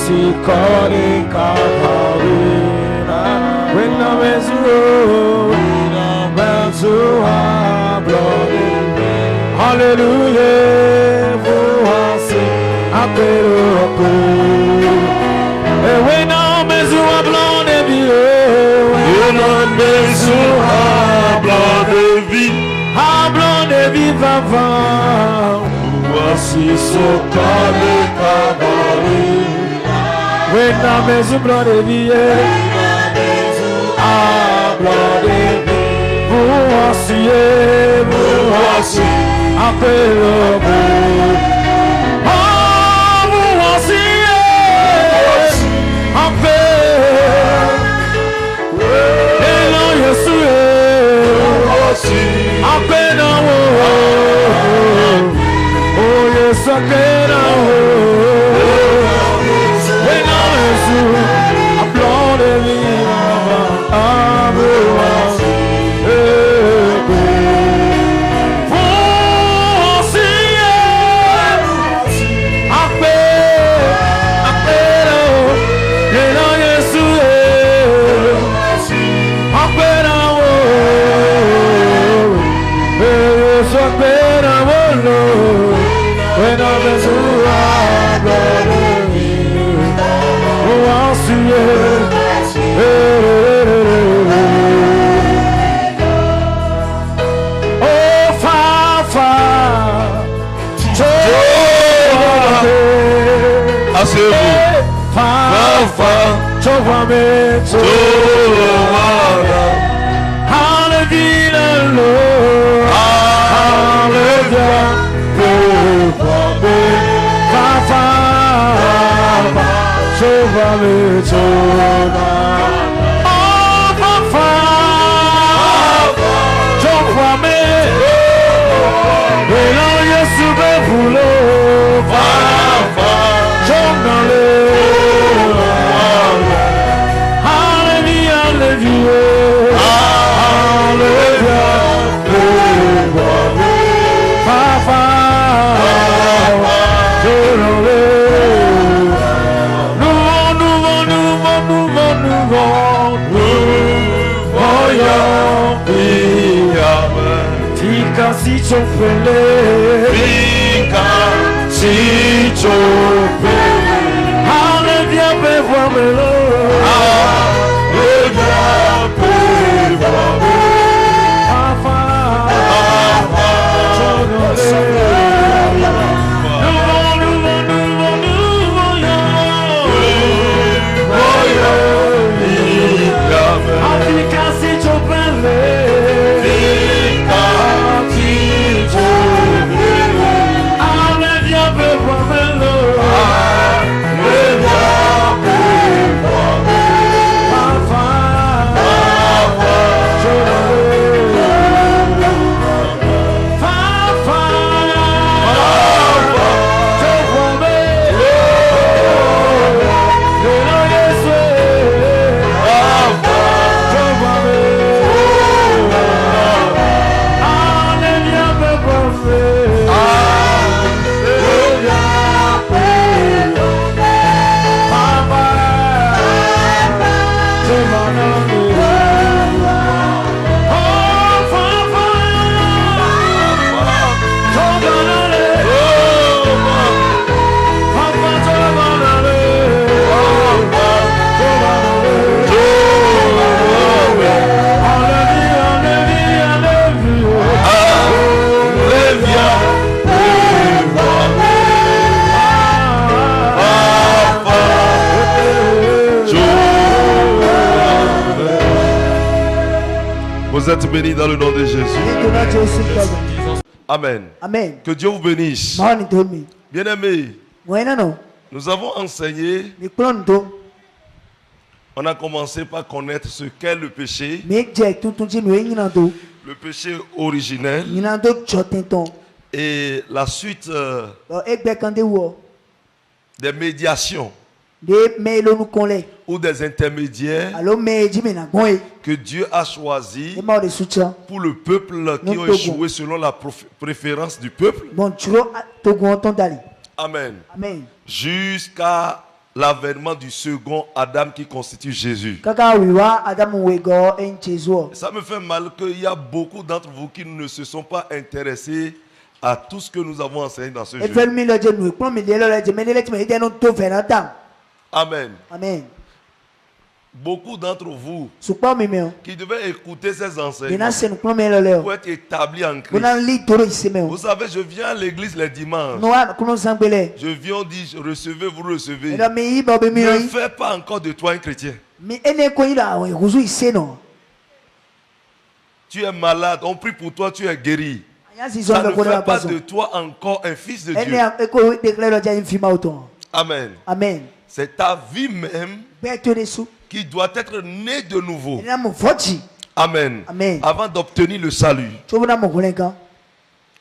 sikore kabarina. Wena mezu, wena mezu ablode. Hallelujah, voici apero apero. E wena mezu ablode vie. Wena mezu ablode vie. Ablode vie vava. Voici sokore kabarina. Wena mezu ablode vie. Voici, appelez-moi. Voici, appelez. Elan Yesu, appelez-moi. Oh Yesu, appelez-moi. Elan Yesu, appelez-moi. Vous êtes bénis dans le nom de Jésus. Amen. Amen. Que Dieu vous bénisse. Bien-aimés, nous avons enseigné. On a commencé par connaître ce qu'est le péché. Le péché originel. Et la suite des médiations. Ou des intermédiaires que Dieu a choisi pour le peuple qui ont échoué selon la préférence du peuple. Amen. Amen. Jusqu'à l'avènement du second Adam qui constitue Jésus. Ça me fait mal qu'il y a beaucoup d'entre vous qui ne se sont pas intéressés à tout ce que nous avons enseigné dans ce jeu. Amen. Amen. Beaucoup d'entre vous qui devaient écouter ces enseignements pour être établis en Christ. Vous savez, je viens à l'église les dimanches. Je viens, on dit, recevez, vous recevez. Ne fais pas encore de toi un chrétien. Tu es malade, on prie pour toi, tu es guéri. Ça ne fait pas de toi encore un fils de Dieu. Amen. Amen. C'est ta vie même qui doit être née de nouveau. Amen. Amen. Avant d'obtenir le salut.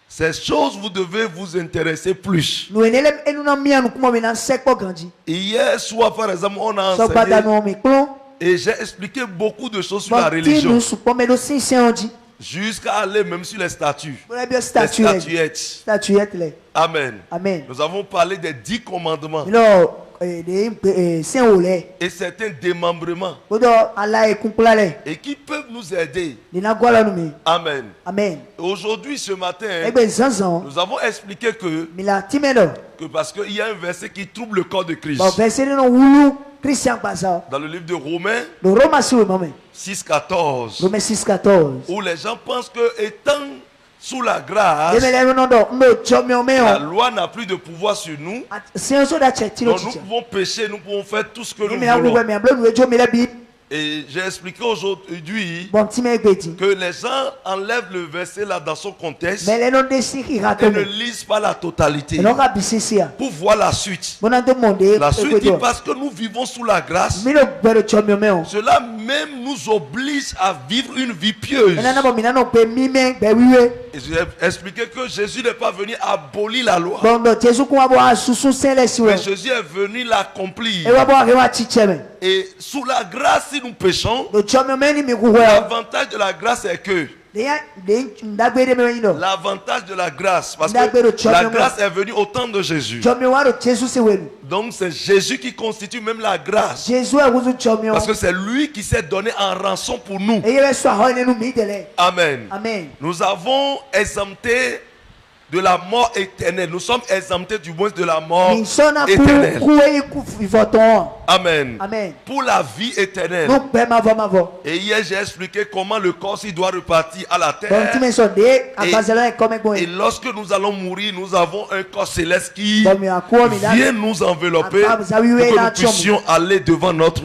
Ces choses, vous devez vous intéresser plus. Hier soir, par exemple, on a enseigné et j'ai expliqué beaucoup de choses sur la religion. Jusqu'à aller même sur les statues. Les statuettes. Amen. Amen. Nous avons parlé des 10 commandements. Et certains démembrements. Et qui peuvent nous aider. Amen. Amen. Aujourd'hui, ce matin, nous avons expliqué que parce qu'il y a un verset qui trouble le corps de Christ. Dans le livre de Romains 6,14, où les gens pensent que étant sous la grâce, la loi n'a plus de pouvoir sur nous. Donc nous pouvons pécher, nous pouvons faire tout ce que nous voulons. Et j'ai expliqué aujourd'hui que les gens enlèvent le verset là dans son contexte et ne lisent pas la totalité pour voir la suite. La suite dit parce que nous vivons sous la grâce, cela même nous oblige à vivre une vie pieuse. Et j'ai expliqué que Jésus n'est pas venu abolir la loi, mais Jésus est venu l'accomplir. Et sous la grâce, si nous péchons, l'avantage de la grâce est que l'avantage de la grâce, parce que la grâce est venue au temps de Jésus. Donc c'est Jésus qui constitue même la grâce, parce que c'est lui qui s'est donné en rançon pour nous. Amen. Nous avons exempté de la mort éternelle. Nous sommes exemptés du moins de la mort éternelle. Amen. Pour la vie éternelle. Et hier j'ai expliqué comment le corps doit repartir à la terre. Et lorsque nous allons mourir, nous avons un corps céleste qui vient nous envelopper pour que nous puissions aller devant notre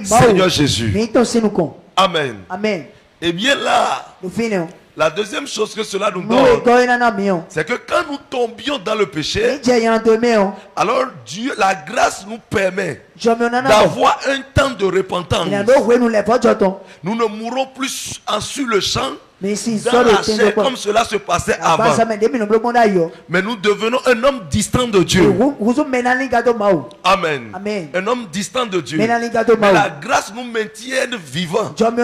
Seigneur Jésus. Amen. Et bien là, la deuxième chose que cela nous donne, c'est que quand nous tombions dans le péché, alors Dieu, la grâce nous permet d'avoir un temps de repentance. Nous ne mourrons plus sur le champ, dans la chair, comme cela se passait avant. Mais nous devenons un homme distant de Dieu. Amen. Un homme distant de Dieu. Mais la grâce nous maintient vivants. Pour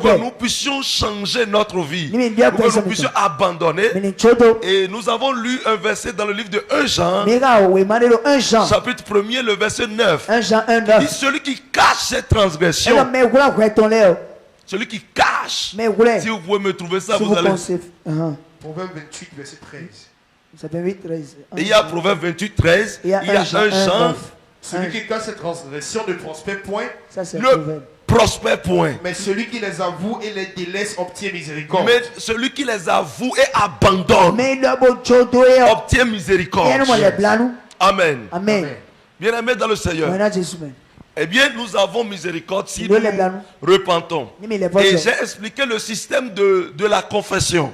que nous puissions changer notre vie. Pour que nous puissions abandonner. Et nous avons lu un verset dans le livre de 1 Jean. Chapitre 1er, le verset 9. Il dit, celui qui cache ses transgressions. Celui qui cache. Si vous pouvez me trouver ça, vous allez. Proverbe 28, verset 13. Et il y a Proverbe 28, 13. Il y a 1 Jean. Celui qui cache ses transgressions ne prospère point. Ne prospère point. Mais celui qui les avoue et les délaisse obtient miséricorde. Mais celui qui les avoue et abandonne obtient miséricorde. Amen. Bien aimé dans le Seigneur. Eh bien, nous avons miséricorde si nous repentons. Et j'ai expliqué le système de la confession.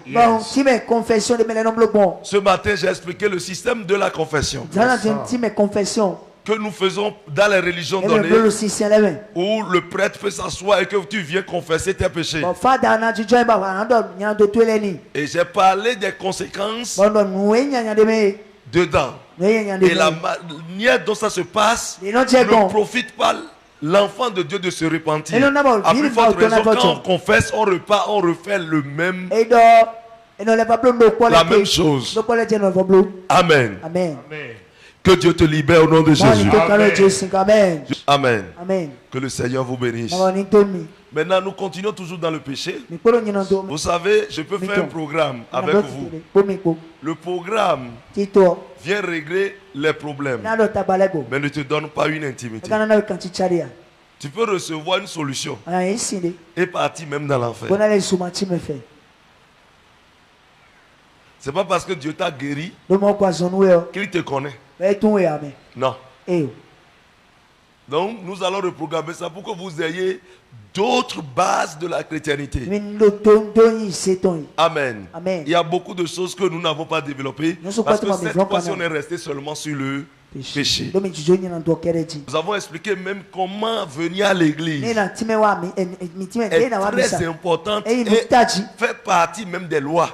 Ce matin, j'ai expliqué le système de la confession que nous faisons dans les religions données, où le prêtre peut s'asseoir et que tu viens confesser tes péchés. Et j'ai parlé des conséquences dedans. Et la manière dont ça se passe ne profite pas l'enfant de Dieu de se repentir. À plus forte raison, quand on confesse, on repart, on refait la même chose. Amen. Que Dieu te libère au nom de Jésus. Amen. Amen. Amen. Que le Seigneur vous bénisse. Maintenant, nous continuons toujours dans le péché. Vous savez, je peux faire un programme avec vous. Le programme vient régler les problèmes, mais ne te donne pas une intimité. Tu peux recevoir une solution et partir même dans l'enfer. C'est pas parce que Dieu t'a guéri qu'il te connaît. Non. Donc, nous allons reprogrammer ça pour que vous ayez d'autres bases de la chrétienté. Amen. Amen. Il y a beaucoup de choses que nous n'avons pas développées parce que cette fois-ci, on est resté seulement sur le péché. Nous avons expliqué même comment venir à l'église est très important et fait partie même des lois.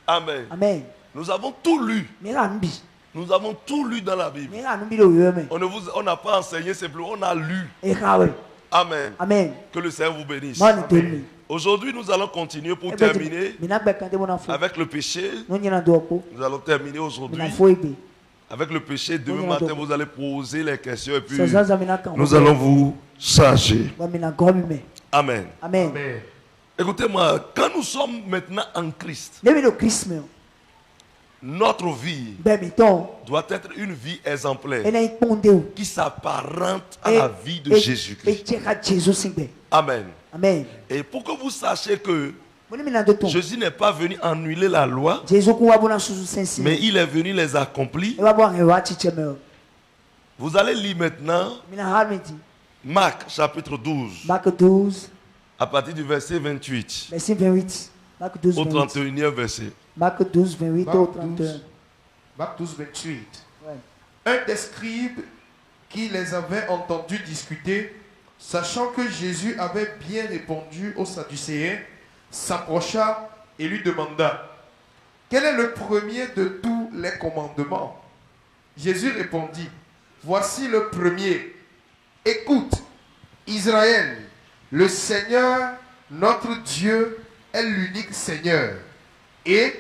Amen. Amen. Nous avons tout lu. Nous avons tout lu dans la Bible. On n'a pas enseigné simplement, on a lu. Amen. Amen. Que le Seigneur vous bénisse. Aujourd'hui, nous allons continuer pour terminer avec le péché. Nous allons terminer aujourd'hui avec le péché. Demain matin, vous allez poser les questions et puis nous allons vous charger. Amen. Amen. Écoutez-moi, quand nous sommes maintenant en Christ, notre vie doit être une vie exemplaire qui s'apparente à la vie de Jésus-Christ. Amen. Amen. Et pour que vous sachiez que Jésus n'est pas venu annuler la loi, mais il est venu les accomplir. Vous allez lire maintenant Marc chapitre 12. Marc 12. À partir du verset 28. Verset 28. Marc 12, au 31e verset. Marc 12, 28 au 31. Marc 12, 28. Ouais. Un des scribes qui les avait entendus discuter, sachant que Jésus avait bien répondu aux Sadducéens, s'approcha et lui demanda: quel est le premier de tous les commandements? Jésus répondit: voici le premier. Écoute, Israël, le Seigneur, notre Dieu, est l'unique Seigneur. Et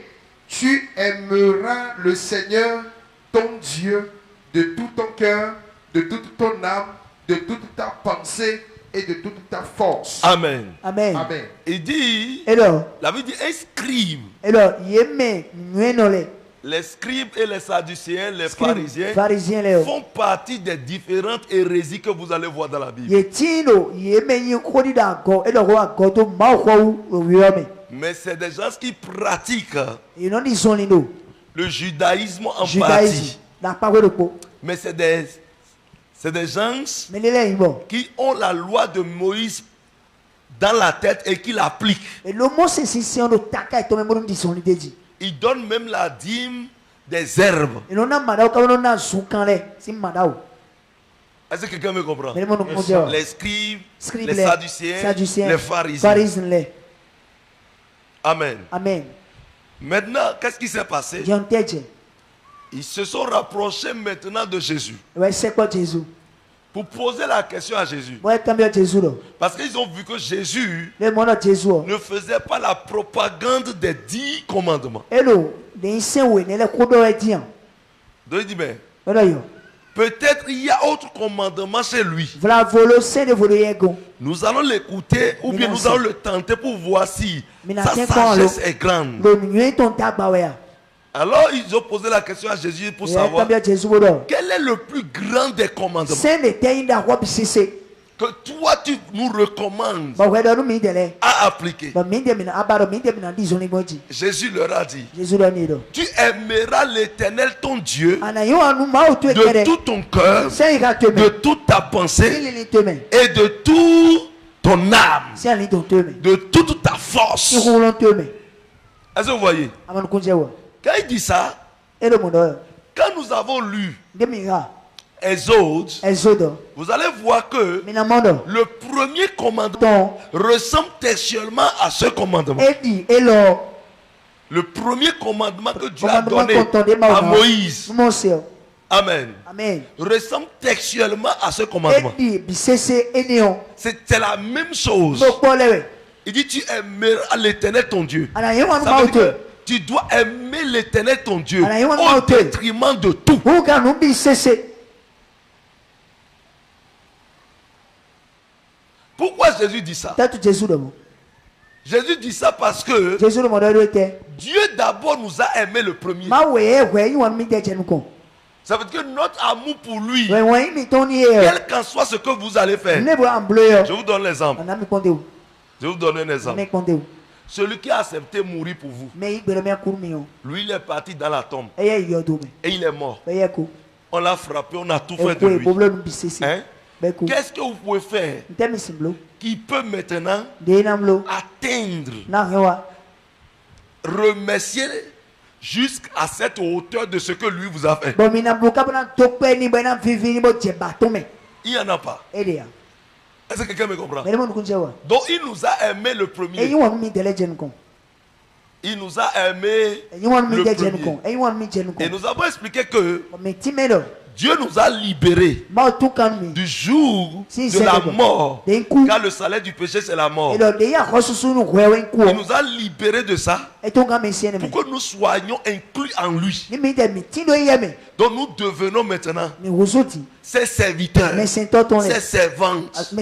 tu aimeras le Seigneur, ton Dieu, de tout ton cœur, de toute ton âme, de toute ta pensée et de toute ta force. Amen. Amen. Amen. Il dit, la Bible dit, un scribe. Les scribes et les sadducéens, les pharisiens font partie des différentes hérésies que vous allez voir dans la Bible. Mais c'est des gens qui pratiquent le judaïsme en partie. Mais c'est des gens qui ont la loi de Moïse dans la tête et qui l'appliquent. Ils donnent même la dîme des herbes. Est-ce que quelqu'un me comprend? Les scribes, les sadducéens, les pharisiens. Amen. Amen. Maintenant, qu'est-ce qui s'est passé? Ils se sont rapprochés maintenant de Jésus pour poser la question à Jésus. Parce qu'ils ont vu que Jésus ne faisait pas la propagande des 10 commandements. Donc il dit, mais peut-être il y a autre commandement chez lui. Nous allons l'écouter ou bien nous allons le tenter pour voir si sa sagesse est grande. Alors ils ont posé la question à Jésus pour savoir quel est le plus grand des commandements que toi tu nous recommandes à appliquer. Jésus leur a dit: tu aimeras l'Éternel ton Dieu de tout ton cœur, de toute ta pensée et de toute ton âme, de toute ta force. Est-ce que vous voyez? Quand il dit ça, quand nous avons lu Exode, vous allez voir que le premier commandement ressemble textuellement à ce commandement. Le premier commandement que Dieu a donné à Moïse, Amen, ressemble textuellement à ce commandement. C'est la même chose. Il dit: tu aimeras l'Éternel ton Dieu. Ça veut dire que Tu dois aimer l'Éternel ton Dieu au détriment de tout. Pourquoi Jésus dit ça? Jésus dit ça parce que Dieu d'abord nous a aimé le premier. Ça veut dire que notre amour pour lui, quel qu'en soit ce que vous allez faire, je vous donne l'exemple. Je vous donne un exemple. Celui qui a accepté mourir pour vous, lui il est parti dans la tombe et il est mort. On l'a frappé, on a tout fait de lui. Hein? Qu'est-ce que vous pouvez faire qui peut maintenant atteindre, remercier jusqu'à cette hauteur de ce que lui vous a fait? Il n'y en a pas. Est-ce que quelqu'un me comprend? Donc il nous a aimé le premier. Il nous a aimé le premier. Et nous avons expliqué que Dieu nous a libérés du jour de la mort. Car le salaire du péché, c'est la mort. Il nous a libérés de ça pour que nous soyons inclus en lui. Donc nous devenons maintenant ses serviteurs, ses servantes.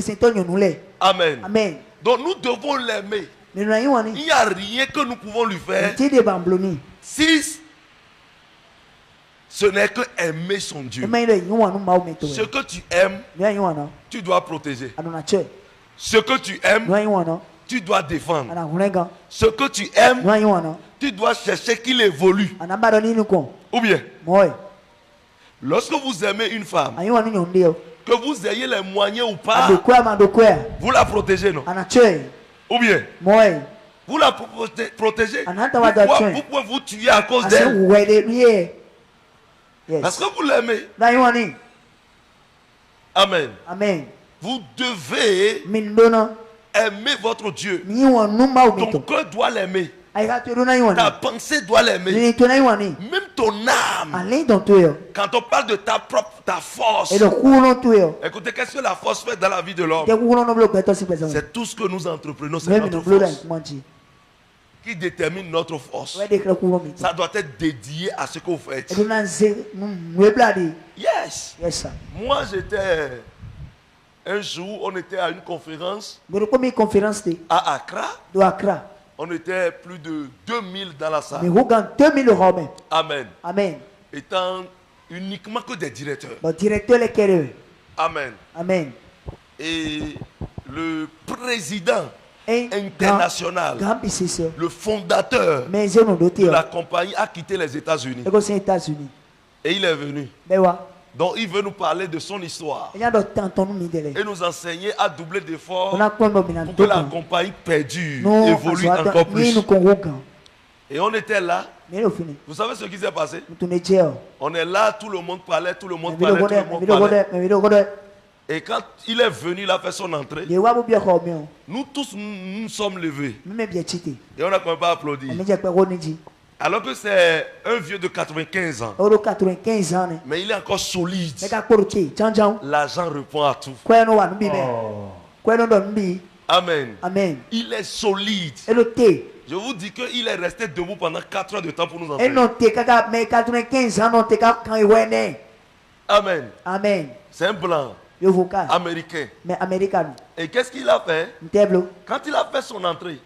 Amen. Donc nous devons l'aimer. Il n'y a rien que nous pouvons lui faire si ce n'est que aimer son Dieu. Ce que tu aimes, tu dois protéger. Ce que tu aimes, tu dois défendre. Ce que tu aimes, tu dois chercher qu'il évolue. Ou bien, lorsque vous aimez une femme, que vous ayez les moyens ou pas, vous la protégez, non? Ou bien, vous la protégez. Vous pouvez vous tuer à cause d'elle. Parce que vous l'aimez. Amen. Vous devez aimer votre Dieu. Ton cœur doit l'aimer. Ta pensée doit l'aimer. Même ton âme. Quand on parle de ta force. Écoutez, qu'est-ce que la force fait dans la vie de l'homme? C'est tout ce que nous entreprenons, c'est notre force. Qui détermine notre force. Ça doit être dédié à ce que vous faites. Yes. Moi, j'étais... Un jour, on était à une conférence à Accra. On était plus de 2000 dans la salle. Amen. Étant uniquement que des directeurs. Amen. Et le président international, le fondateur de la compagnie a quitté les États-Unis. Et il est venu. Donc il veut nous parler de son histoire et nous enseigner à doubler d'efforts pour que la compagnie perdure, évolue encore plus. Et on était là. Vous savez ce qui s'est passé? On est là, tout le monde parlait, tout le monde parlait. Et quand il est venu, il a fait son entrée. Nous tous nous sommes levés. Et on a quand même pas applaudi. Alors que c'est un vieux de 95 ans. Mais il est encore solide. L'argent répond à tout. Amen. Il est solide. Je vous dis qu'il est resté debout pendant 4 heures de temps pour nous enseigner. Amen. C'est un blanc américain. Et qu'est-ce qu'il a fait? Quand il a fait son entrée,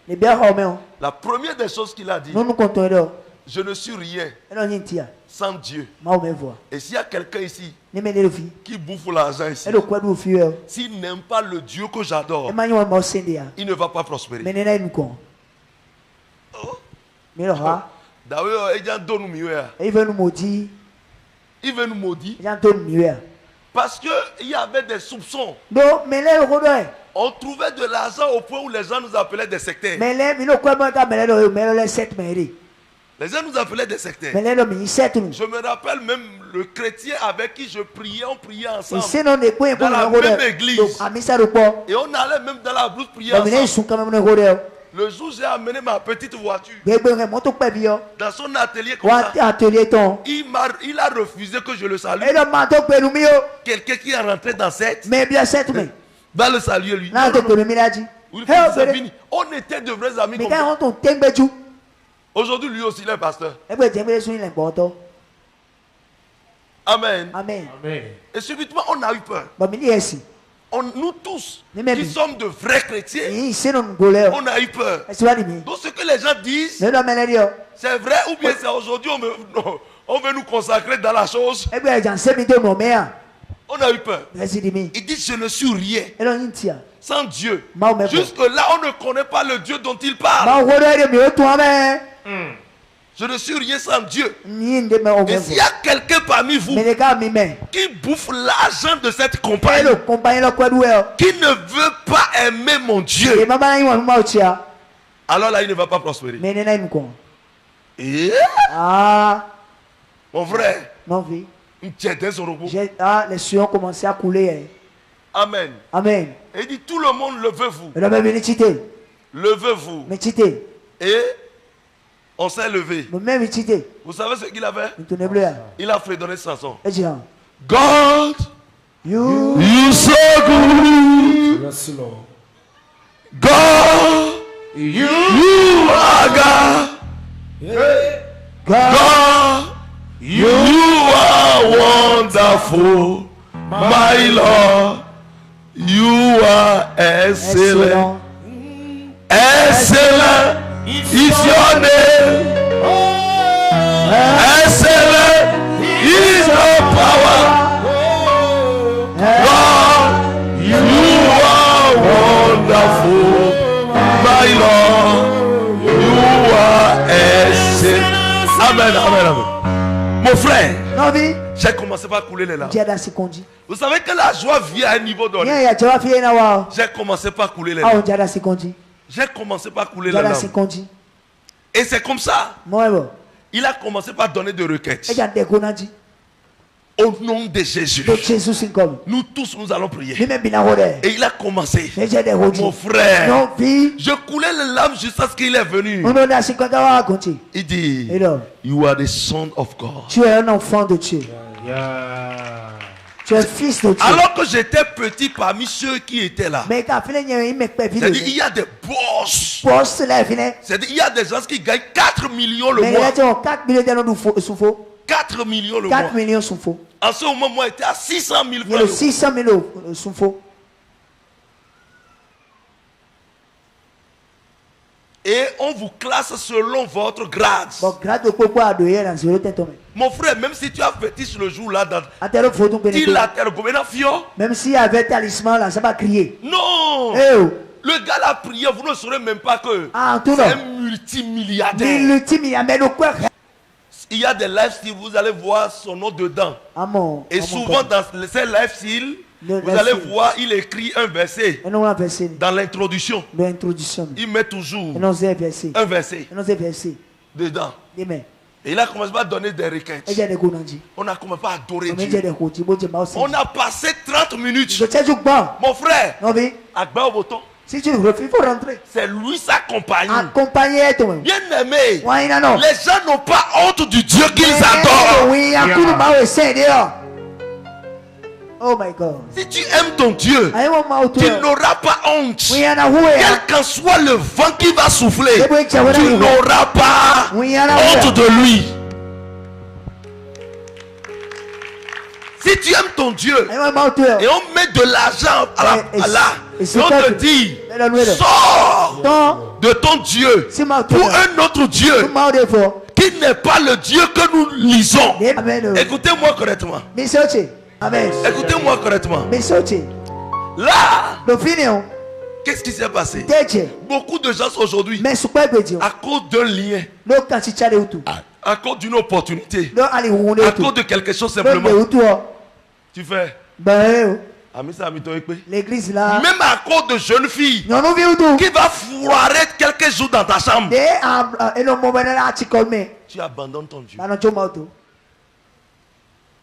la première des choses qu'il a dit: je ne suis rien sans Dieu. Et s'il y a quelqu'un ici qui bouffe l'argent ici, s'il n'aime pas le Dieu que j'adore, il ne va pas prospérer. Il veut nous maudire. Parce qu'il y avait des soupçons. On trouvait de l'argent au point où les gens nous appelaient des sectaires. Les gens nous appelaient des sectaires. Je me rappelle même le chrétien avec qui je priais, on priait ensemble dans la même église. Et on allait même dans la blouse prier ensemble. Le jour où j'ai amené ma petite voiture dans son atelier comme ça, il a refusé que je le salue. Quelqu'un qui est rentré dans cette va le saluer lui. On était de vrais amis comme ça. Aujourd'hui, lui aussi, il est pasteur. Amen. Amen. Et subitement, on a eu peur. Nous tous, qui sommes de vrais chrétiens, on a eu peur. Donc ce que les gens disent, c'est vrai ou bien c'est aujourd'hui, on veut nous consacrer dans la chose. On a eu peur. Il dit, je ne suis rien sans Dieu. Jusque là, on ne connaît pas le Dieu dont il parle. Je ne suis rien sans Dieu. Et s'il y a quelqu'un parmi vous qui bouffe l'argent de cette compagnie, qui ne veut pas aimer mon Dieu, alors là, il ne va pas prospérer. Et mon frère, les sueurs ont commencé à couler. Amen. Amen. Et il dit, tout le monde le veut vous. Le veut vous. Et on s'est levé. Vous savez ce qu'il a fait? Il a fredonné Samson. God, you so good. Yes, Lord. God, you are God. God, you are wonderful. My Lord, you are excellent. Excellent is your name. Excellent is your power. God, you are wonderful. My Lord, you are excellent. Amen, amen, amen. Mon frère, j'ai commencé par couler les larmes. Vous savez que la joie vient à un niveau donné. J'ai commencé par couler les larmes. J'ai commencé par couler les larmes. Et c'est comme ça. Il a commencé par donner des requêtes. Au nom de Jésus, nous tous nous allons prier. Et il a commencé. Mon frère, je coulais les larmes jusqu'à ce qu'il est venu. Il dit, you are the son of God. Tu es un enfant de Dieu. Tu es fils de Dieu. Alors que j'étais petit parmi ceux qui étaient là, c'est-à-dire il y a des boss. C'est-à-dire il y a des gens qui gagnent 4 millions le mois. 4 millions le mois. 4 millions sont faux. En ce moment, moi, j'étais à 600 000 francs. 600 000 sont faux. Et on vous classe selon votre grade. Mon frère, même si tu as fétiche le jour là, même s'il y avait talisman là, ça va crier. Non! Le gars l'a prié, vous ne saurez même pas que c'est un multimilliardaire. Il y a des live-styles, vous allez voir son nom dedans. Et souvent dans ces live-styles, vous allez voir, il écrit un verset dans l'introduction. Il met toujours un verset dedans. Et il a commencé à donner des requêtes. On a commencé à adorer Dieu. On a passé 30 minutes. Mon frère, Agba au bouton. Si tu refuses, il faut rentrer. C'est lui sa compagnie. Bien aimé. Les gens n'ont pas honte du Dieu qu'ils adorent. Oh my God. Si tu aimes ton Dieu, tu n'auras pas honte. Quel qu'en soit le vent qui va souffler, tu n'auras pas honte de lui. Si tu aimes ton Dieu et on met de l'argent là, et on te dit, sors de ton Dieu pour un autre Dieu qui n'est pas le Dieu que nous lisons. Écoutez-moi correctement. Écoutez-moi correctement. Là, qu'est-ce qui s'est passé? Beaucoup de gens aujourd'hui, à cause d'un lien, à cause d'une opportunité, à cause de quelque chose simplement, tu fais l'église là, même à cause de jeunes filles qui va foirer quelques jours dans ta chambre, tu abandonnes ton Dieu.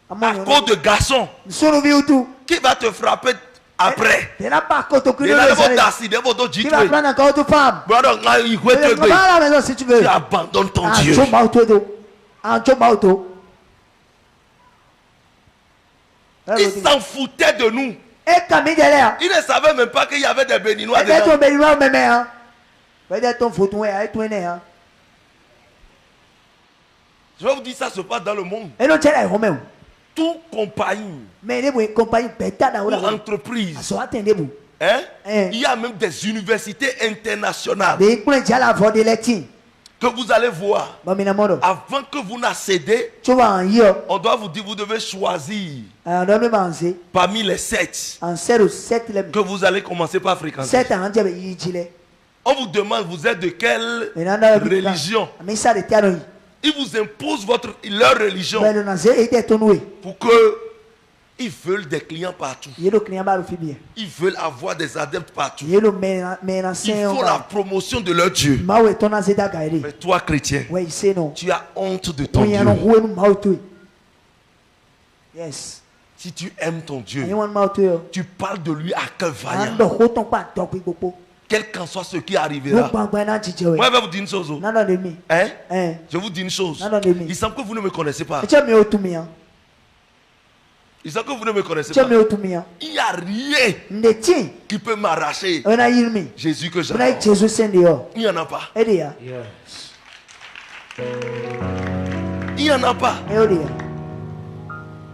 À cause de garçons qui va te frapper après. Tu abandonnes ton Dieu. Il s'en foutait de nous. Il ne savait même pas qu'il y avait des béninois dedans. Je vais vous dire, ça se passe dans le monde. Toute compagnie ou entreprise, hein? Il y a même des universités internationales que vous allez voir. Avant que vous n'accédez, on doit vous dire, vous devez choisir parmi les 7 que vous allez commencer par fréquenter. On vous demande, vous êtes de quelle religion? Ils vous imposent leur religion pour que ils veulent des clients partout. Ils veulent avoir des adeptes partout. Ils font la promotion de leur Dieu. Mais toi, chrétien, tu as honte de ton Dieu. Si tu aimes ton Dieu, tu parles de lui à cœur vaillant. Quel qu'en soit ce qui arrivera. Moi, je vais vous dire une chose. Hein? Je vous dis une chose. Il semble que vous ne me connaissez pas. Il semble que vous ne me connaissez pas. Il n'y a rien qui peut m'arracher Jésus que j'adore. Il n'y en a pas. Il n'y en a pas.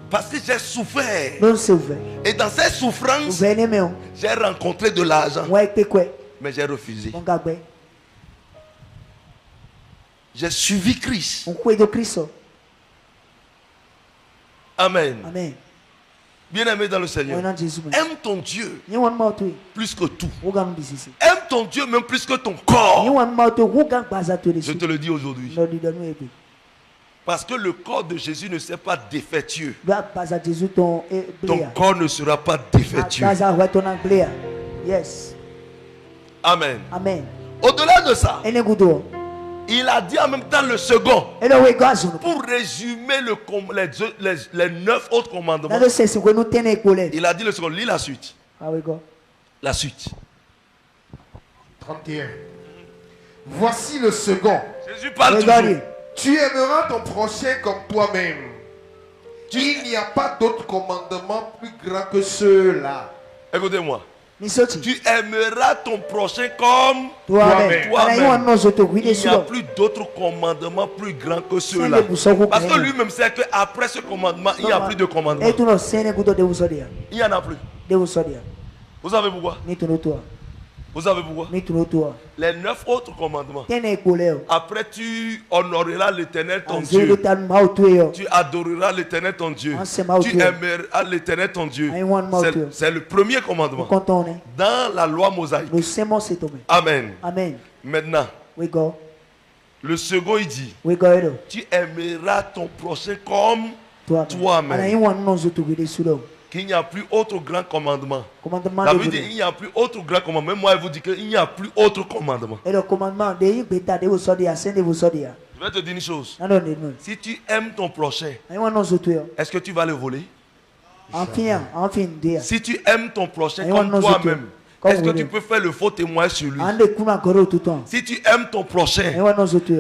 Parce que j'ai souffert. Et dans cette souffrance, j'ai rencontré de l'argent. Mais j'ai refusé. J'ai suivi Christ. Amen. Bien-aimé dans le Seigneur, aime ton Dieu plus que tout. Aime ton Dieu même plus que ton corps. Je te le dis aujourd'hui. Parce que le corps de Jésus ne sera pas défectueux. Ton corps ne sera pas défectueux. Amen. Au-delà de ça, il a dit en même temps le second. Pour résumer les 9 autres commandements. Il a dit le second. Lis la suite. La suite. 31. Voici le second. Jésus parle toujours. Tu aimeras ton prochain comme toi-même. Il n'y a pas d'autre commandement plus grand que ceux-là. Écoutez-moi. Tu aimeras ton prochain comme toi-même. Il n'y a plus d'autres commandements plus grands que ceux-là. Parce que lui-même sait qu'après ce commandement, il n'y a plus de commandement. Il n'y en a plus. Vous savez pourquoi? Vous savez pourquoi? Les 9 autres commandements. Après, tu honoreras l'Éternel ton Dieu. Tu adoreras l'Éternel ton Dieu. Tu aimeras l'Éternel ton Dieu. C'est le premier commandement. Dans la loi mosaïque. Amen. Maintenant, le second, il dit, tu aimeras ton prochain comme toi-même. Qu'il n'y a plus autre grand commandement. La Bible dit qu'il n'y a plus autre grand commandement. Même moi, je vous dis qu'il n'y a plus autre commandement. Je vais te dire une chose. Si tu aimes ton prochain, est-ce que tu vas le voler? Si tu aimes ton prochain comme toi-même, est-ce que tu peux faire le faux témoin sur lui? Si tu aimes ton prochain,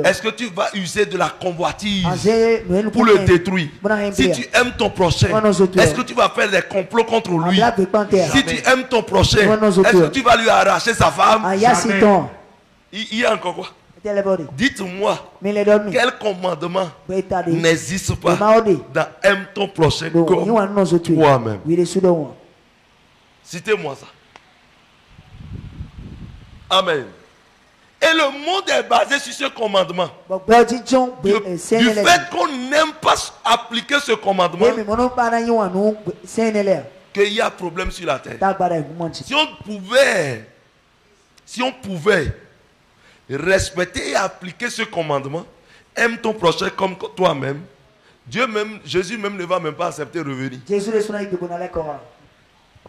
est-ce que tu vas user de la convoitise pour le détruire? Si tu aimes ton prochain, est-ce que tu vas faire des complots contre lui? Si tu aimes ton prochain, est-ce que tu vas lui arracher sa femme? Il y a encore quoi? Dites-moi, quel commandement n'existe pas dans aime ton prochain comme toi-même? Citez-moi ça. Amen. Et le monde est basé sur ce commandement. Du fait qu'on n'aime pas appliquer ce commandement, qu'il y a problème sur la terre. Si on pouvait respecter et appliquer ce commandement, aime ton prochain comme toi-même, Jésus même ne va même pas accepter de revenir.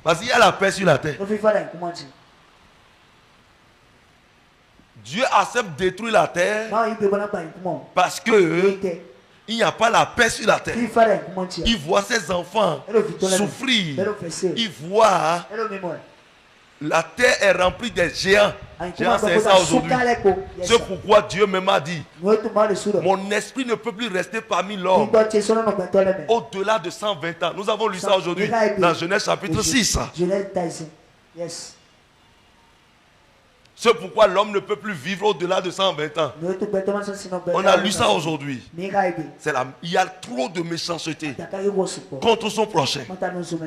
Parce qu'il y a la paix sur la terre. Dieu accepte de détruire la terre parce que il n'y a pas la paix sur la terre. Il voit ses enfants souffrir. Il voit la terre est remplie de géants. Géants, c'est ça aujourd'hui. C'est pourquoi Dieu même a dit, mon esprit ne peut plus rester parmi l'homme au-delà de 120 ans. Nous avons lu ça aujourd'hui dans Genèse chapitre 6. C'est pourquoi l'homme ne peut plus vivre au-delà de 120 ans. On a lu ça aujourd'hui. Il y a trop de méchanceté contre son prochain.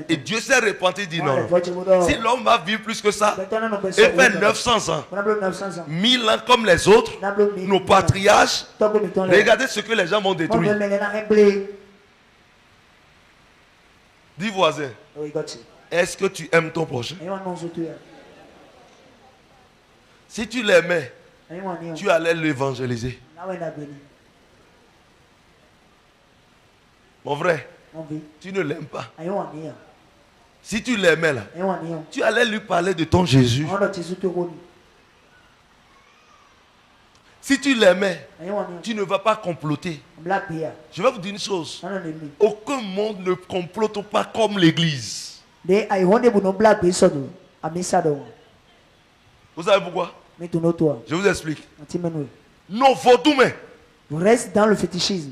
Et Dieu s'est repenti et dit non. Si l'homme va vivre plus que ça, et fait 900 ans, 1000 ans comme les autres, nos patriarches, regardez ce que les gens vont détruire. Dis voisin, est-ce que tu aimes ton prochain? Si tu l'aimais, tu allais l'évangéliser. Mon frère, tu ne l'aimes pas. Si tu l'aimais là, tu allais lui parler de ton Jésus. Si tu l'aimais, tu ne vas pas comploter. Je vais vous dire une chose. Aucun monde ne complote pas comme l'église. Vous savez pourquoi? Je vous explique. Non, vaudou, mais. Vous restez dans le fétichisme.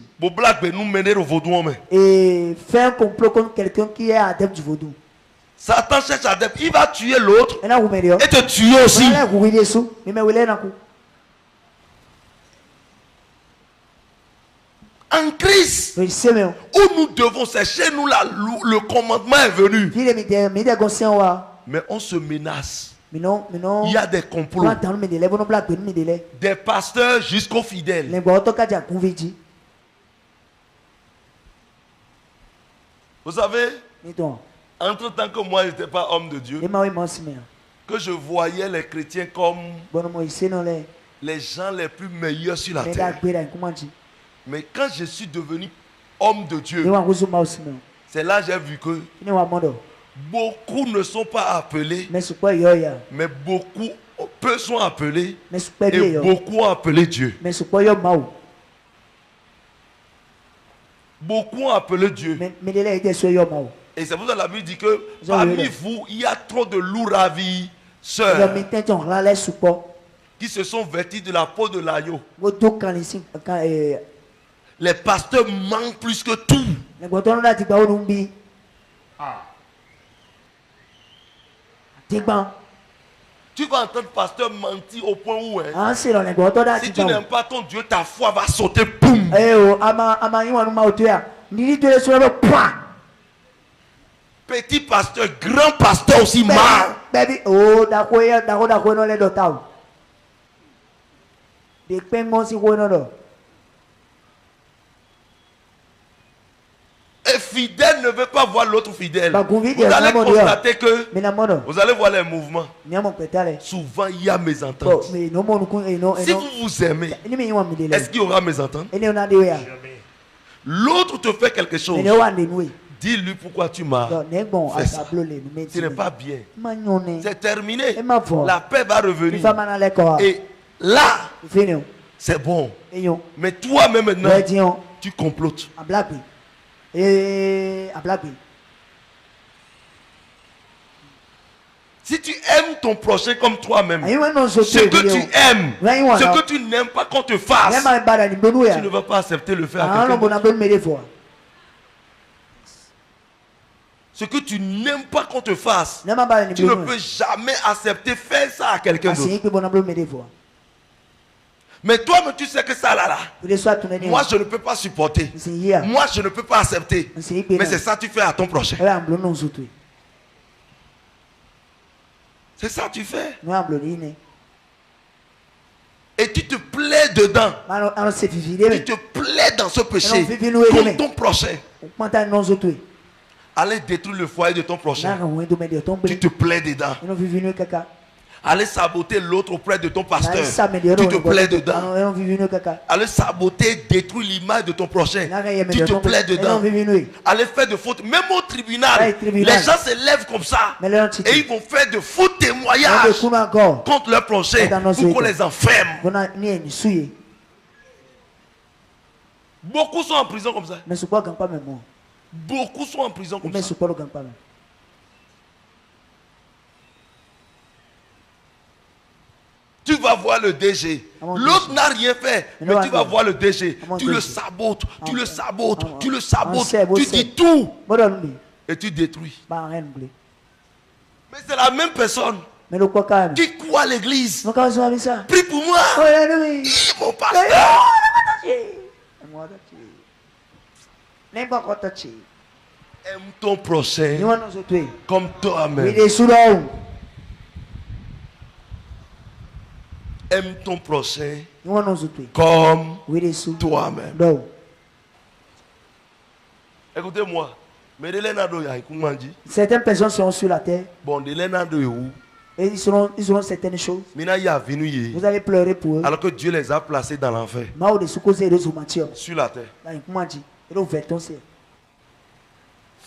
Et faire un complot contre quelqu'un qui est adepte du vaudou. Satan cherche adepte. Il va tuer l'autre et te tuer aussi. En Christ, où nous devons chercher, nous là, le commandement est venu. Mais on se menace. Il y a des complots. Des pasteurs jusqu'aux fidèles. Vous savez, entre temps que moi je n'étais pas homme de Dieu, que je voyais les chrétiens comme les gens les plus meilleurs sur la terre. Mais quand je suis devenu homme de Dieu, c'est là que j'ai vu que beaucoup ne sont pas appelés, mais beaucoup, peu sont appelés, et beaucoup ont appelé Dieu. Beaucoup ont appelé Dieu. Et c'est pour ça que la Bible dit que parmi vous, il y a trop de loups ravisseurs qui se sont vêtis de la peau de l'agneau. Les pasteurs manquent plus que tout. Tu vas entendre pasteur mentir au point où si tu n'aimes pas ton Dieu, ta foi va sauter. Boum. Petit pasteur, grand pasteur aussi marre. Et fidèle ne veut pas voir l'autre fidèle. Vous allez constater que vous allez voir les mouvements. Souvent il y a mésentente. Si vous vous aimez, est-ce qu'il y aura mésentente? L'autre te fait quelque chose. Dis-lui pourquoi tu m'as fait ça. Ce n'est pas bien. C'est terminé. La paix va revenir. Et là, c'est bon. Mais toi-même maintenant, tu complotes. Si tu aimes ton prochain comme toi-même, ce que tu aimes, ce que tu n'aimes pas qu'on te fasse, tu ne vas pas accepter le faire à quelqu'un d'autre. Ce que tu n'aimes pas qu'on te fasse, tu ne peux jamais accepter faire ça à quelqu'un d'autre. Mais toi, tu sais que ça là, moi je ne peux pas supporter. Moi je ne peux pas accepter. Mais c'est ça que tu fais à ton prochain. C'est ça que tu fais. Et tu te plais dedans. Tu te plais dans ce péché comme ton prochain. Allez détruire le foyer de ton prochain. Tu te plais dedans. Allez saboter l'autre auprès de ton pasteur. Tu te plais dedans. Allez saboter, détruire l'image de ton prochain. Tu te plais dedans. Allez faire de fautes. Même au tribunal, les gens se lèvent comme ça. Et ils vont faire de faux témoignages contre leur prochain pour qu'on les enferme. Beaucoup sont en prison comme ça. Beaucoup sont en prison comme ça. Tu vas voir le DG. L'autre n'a rien fait. Mais tu vas voir le DG. Tu le sabotes. Tu le sabotes. Tu le sabotes. Tu dis tout. Et tu détruis. Mais c'est la même personne. qui croient à l'église. Prie pour moi. Mon pasteur. Aime ton prochain comme toi-même. Aime ton prochain comme toi-même. Écoutez-moi. Certaines personnes seront sur la terre. Bon, et ils seront certaines choses. Vous allez pleurer pour eux. Alors que Dieu les a placés dans l'enfer. Sur la terre.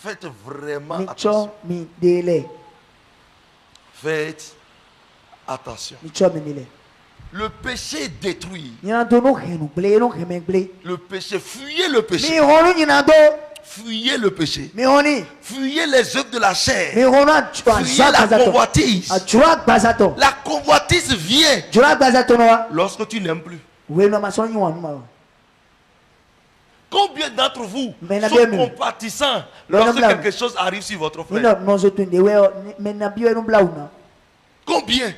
Faites vraiment attention. Faites attention. Le péché détruit. Le péché, fuyez le péché. Fuyez le péché. Fuyez les œuvres de la chair. Fuyez la convoitise. La convoitise vient lorsque tu n'aimes plus. Combien d'entre vous sont compatissants lorsque quelque chose arrive sur votre frère? Combien?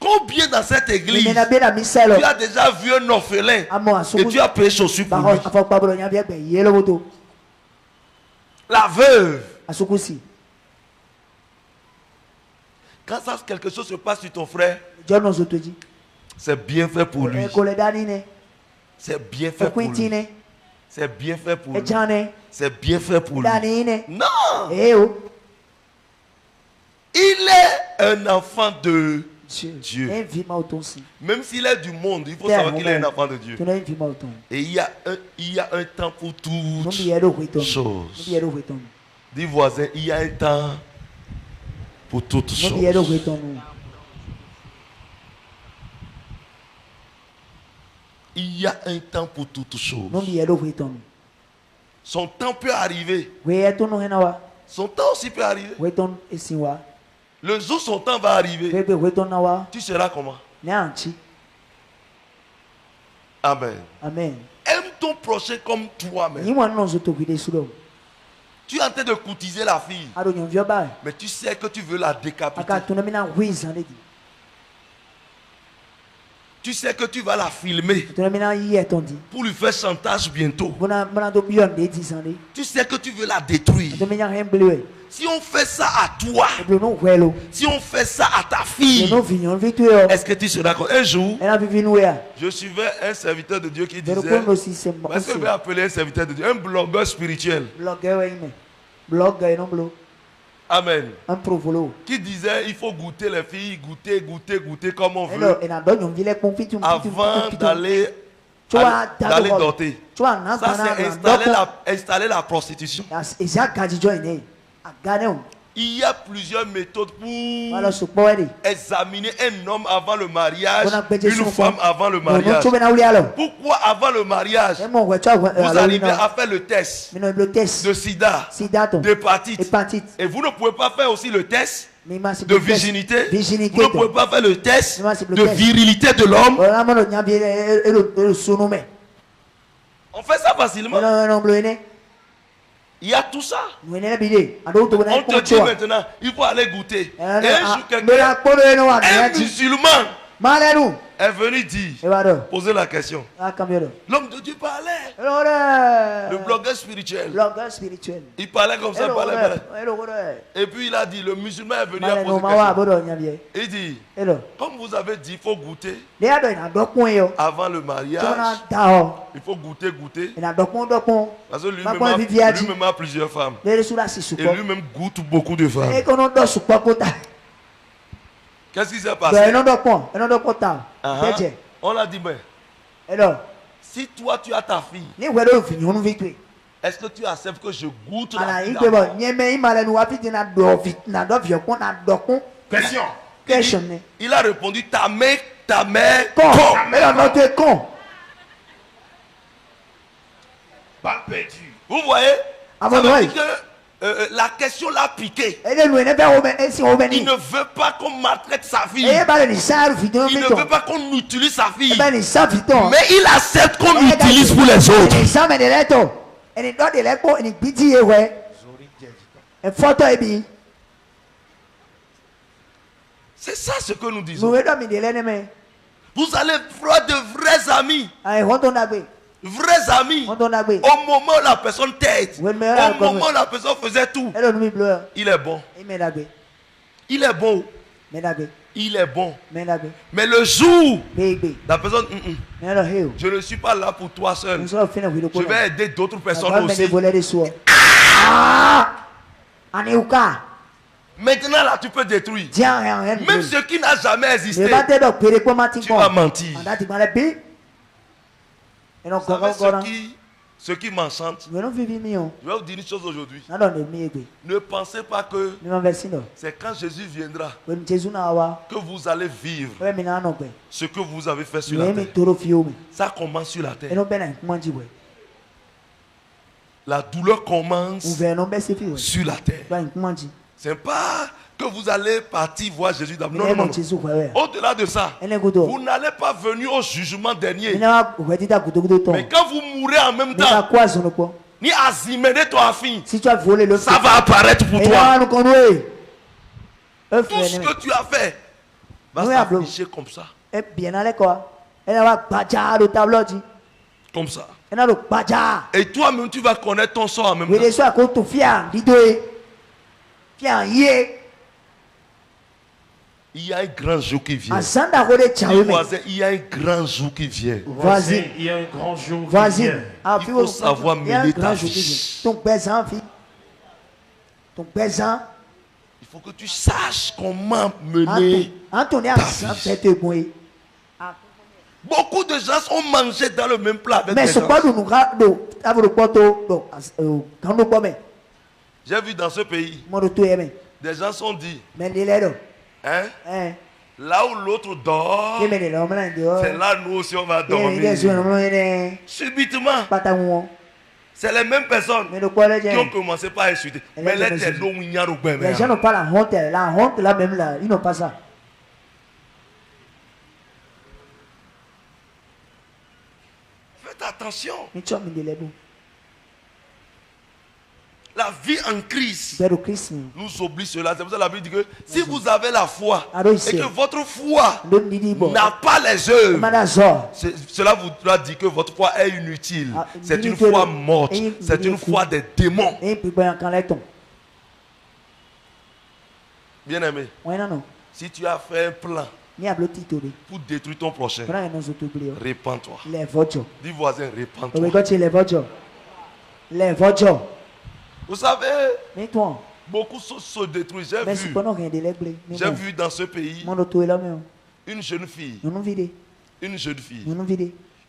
Combien dans cette église tu as déjà vu un orphelin et tu as payé chaussures pour lui? La veuve. Quand ça, quelque chose se passe sur ton frère, c'est bien fait pour lui. C'est bien fait pour lui. C'est bien fait pour lui. C'est bien fait pour lui. Non! Il est un enfant de Dieu. Même s'il est du monde, il faut savoir qu'il est un enfant de Dieu. Et il y a un temps pour toutes choses. Dis voisin, il y a un temps pour toutes choses. Il y a un temps pour toutes choses. Son temps peut arriver. Son temps aussi peut arriver. Le jour son temps va arriver. Tu seras comment? Amen. Aime ton prochain comme toi-même. Tu es en train de courtiser la fille. Mais tu sais que tu veux la décapiter. Tu sais que tu vas la filmer pour lui faire chantage bientôt. Tu sais que tu veux la détruire. Si on fait ça à toi, si on fait ça à ta fille, est-ce que tu seras comme un jour? Je suivais un serviteur de Dieu qui disait, est-ce que je vais appeler un serviteur de Dieu, un blogueur spirituel? Amen. Qui disait il faut goûter les filles, goûter comme on veut avant d'aller doter. Ça c'est installer la prostitution. Il y a plusieurs méthodes pour examiner un homme avant le mariage, une femme avant le mariage. Pourquoi avant le mariage vous arrivez à faire le test de sida, d'hépatite, et vous ne pouvez pas faire aussi le test de virginité, vous ne pouvez pas faire le test de virilité de l'homme. On fait ça facilement. Il y a tout ça. On te dit maintenant, il faut aller goûter. Et un jour, quelqu'un, un musulman, est venu dire, poser la question. L'homme de Dieu parlait. Le blogueur spirituel. Il parlait comme ça, Et puis il a dit, le musulman est venu à poser la question. Il dit, comme vous avez dit, il faut goûter avant le mariage. Il faut goûter. Parce que lui-même a plusieurs femmes. Et lui-même goûte beaucoup de femmes. Qu'est-ce qui s'est passé? On l'a dit, mais si toi tu as ta fille, est-ce que tu acceptes que je goûte la vie? Question. Il a répondu, ta mère, con. Pas perdu. Vous voyez? Ça veut dire que la question l'a piqué. Il ne veut pas qu'on maltraite sa fille. Il ne veut pas qu'on utilise sa fille. Mais il accepte qu'on utilise pour les autres. C'est ça ce que nous disons. Vous allez voir de vrais amis. Vrais amis. Au moment où la personne t'aide, au moment où la personne faisait tout, il est bon. Il est bon. Il est bon. Mais le jour, la personne, je ne suis pas là pour toi seul. Je vais aider d'autres personnes aussi. Maintenant là, tu peux détruire. Même ce qui n'a jamais existé, tu vas mentir. Vous savez ce qui m'enchante, je vais vous dire une chose aujourd'hui. Ne pensez pas que c'est quand Jésus viendra que vous allez vivre ce que vous avez fait sur la terre. Ça commence sur la terre. La douleur commence sur la terre. C'est pas que vous allez partir voir Jésus d'abord. Non, non, non. Au-delà de ça, vous n'allez pas venir au jugement dernier. Mais quand vous mourrez en même temps, ni Azimene toi fille, ça va apparaître pour toi. Tout ce que tu as fait va s'afficher comme ça. Comme ça. Et toi-même, tu vas connaître ton sort en même temps. Il y a un grand jour qui vient. Il y a un grand jour qui vient. Il y a un grand jour qui vient. Il faut savoir mener ta vie. Il faut que tu saches comment mener ta vie. Beaucoup de gens ont mangé dans le même plat avec des gens. J'ai vu dans ce pays, des gens sont dit, hein? Là où l'autre dort, c'est là nous aussi on va dormir. Subitement, c'est les mêmes personnes qui ont commencé par insulter. Mais les gens n'ont pas la honte là même là, ils n'ont pas ça. Faites attention. La vie en Christ nous oblige cela. C'est pour ça que la Bible dit que si vous avez la foi et que votre foi n'a pas les œuvres, cela voudra dire que votre foi est inutile. C'est une foi morte. C'est une foi des démons. Bien aimé, si tu as fait un plan pour détruire ton prochain, répands-toi. Dis voisin, répands-toi. Vous savez, beaucoup se détruisent. J'ai vu dans ce pays une jeune fille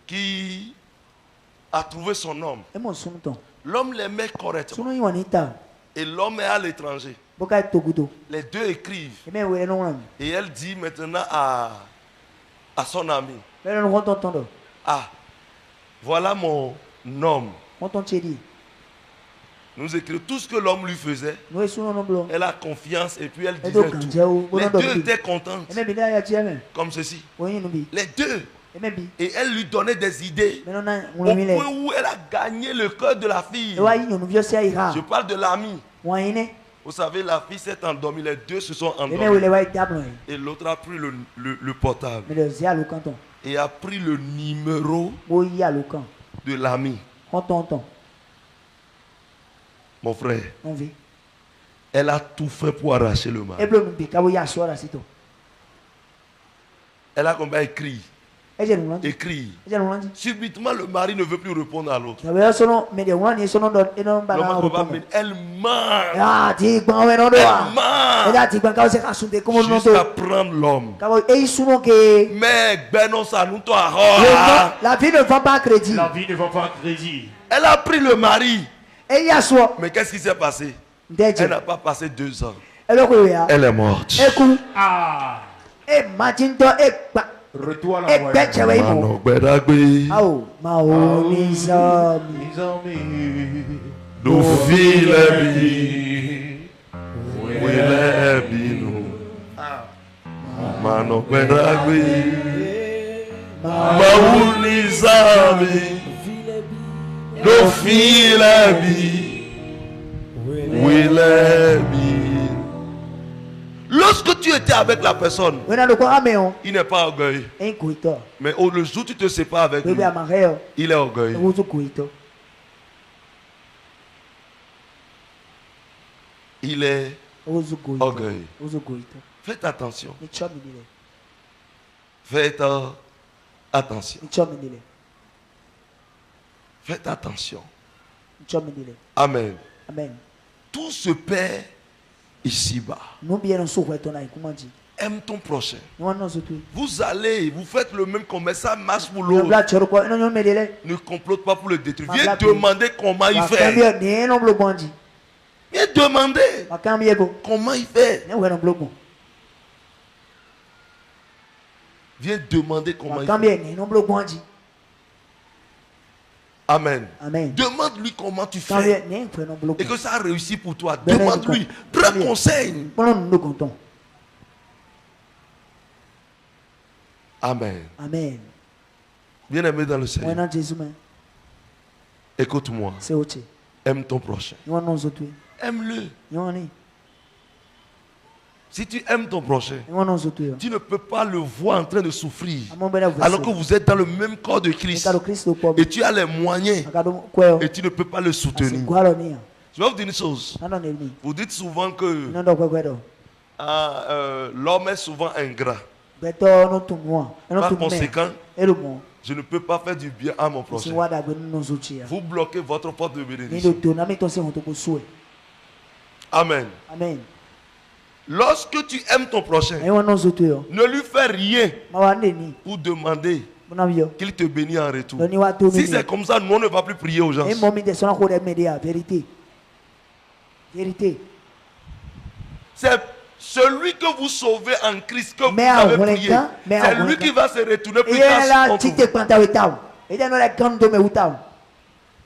qui a trouvé son homme. L'homme l'aimait correctement. Et l'homme est à l'étranger. Les deux écrivent. Et elle dit maintenant à son ami, ah, voilà mon homme. Nous écrivons tout ce que l'homme lui faisait. Elle a confiance et puis elle disait tout. Les deux étaient contentes. Comme ceci. Les deux. Et elle lui donnait des idées. Au point où elle a gagné le cœur de la fille. Je parle de l'ami. Vous savez, la fille s'est endormie. Les deux se sont endormis. Et l'autre a pris le portable. Et a pris le numéro de l'ami. Mon frère, elle a tout fait pour arracher le mari. Elle a comme écrit. Subitement, le mari ne veut plus répondre à l'autre. Elle ment. Jusqu'à prendre l'homme. Mais la vie ne vend pas crédit. Elle a pris le mari. Mais qu'est-ce qui s'est passé? Elle n'a pas passé 2 ans. Elle est morte. Retour à la lorsque tu étais avec la personne, il n'est pas orgueilleux. Mais le jour où tu te sépares avec lui, il est orgueilleux. Il est orgueilleux. Faites attention. Faites attention. Faites attention. Amen. Amen. Tout se perd ici-bas. Aime ton prochain. Vous allez, vous faites le même commerce, ça marche pour l'autre. Ne complote pas pour le détruire. Viens demander comment il fait. Viens demander comment il fait. Viens demander comment il fait. Amen. Amen. Demande-lui comment tu fais. Et que ça a réussi pour toi. Demande-lui. Prends conseil. Amen. Amen. Bien-aimé dans le Seigneur. Écoute-moi. Aime ton prochain. Aime-le. Si tu aimes ton prochain, tu ne peux pas le voir en train de souffrir alors que vous êtes dans le même corps de Christ et tu as les moyens et tu ne peux pas le soutenir. Je vais vous dire une chose. Vous dites souvent que l'homme est souvent ingrat. Par conséquent, je ne peux pas faire du bien à mon prochain. Vous bloquez votre porte de bénédiction. Amen. Amen. Lorsque tu aimes ton prochain, ne lui fais rien pour demander qu'il te bénisse en retour. Si c'est comme ça, nous on ne va plus prier aux gens. C'est celui que vous sauvez en Christ, que vous avez prié. C'est lui qui va se retourner plus tard contre vous.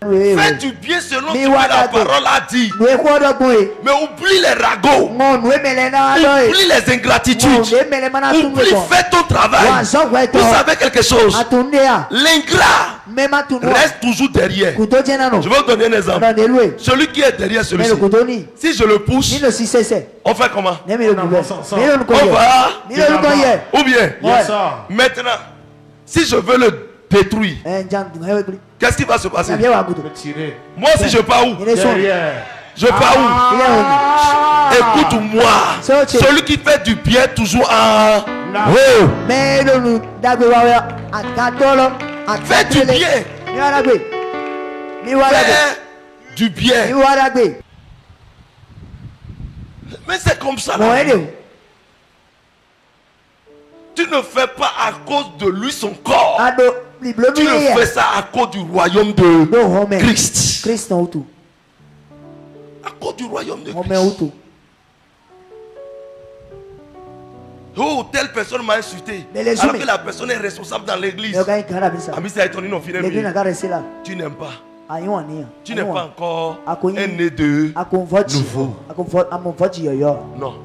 Fais du bien selon ce que la parole a dit. Mais oublie les ragots. Oublie les ingratitudes. Oublie, fais ton travail. Vous savez quelque chose? L'ingrat reste toujours derrière. Je vais vous donner un exemple. Celui qui est derrière celui-ci, si je le pousse, on fait comment? On va. Ou bien, maintenant, si je veux le détruire, qu'est-ce qui va se passer? Moi aussi je pars où? Je pars où? Écoute-moi. Celui qui fait du bien toujours en haut. Fais du bien. Fais du bien. Mais c'est comme ça. Tu ne fais pas à cause de lui son corps. Tu ne fais ça à cause du royaume de Christ. À cause du royaume de Christ. Oh, telle personne m'a insulté. Alors que la personne est responsable dans l'église. Tu n'aimes pas. Tu n'es pas encore un né de nouveau. Non.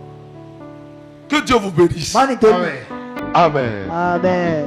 Que Dieu vous bénisse. Amen. Amen. Amen.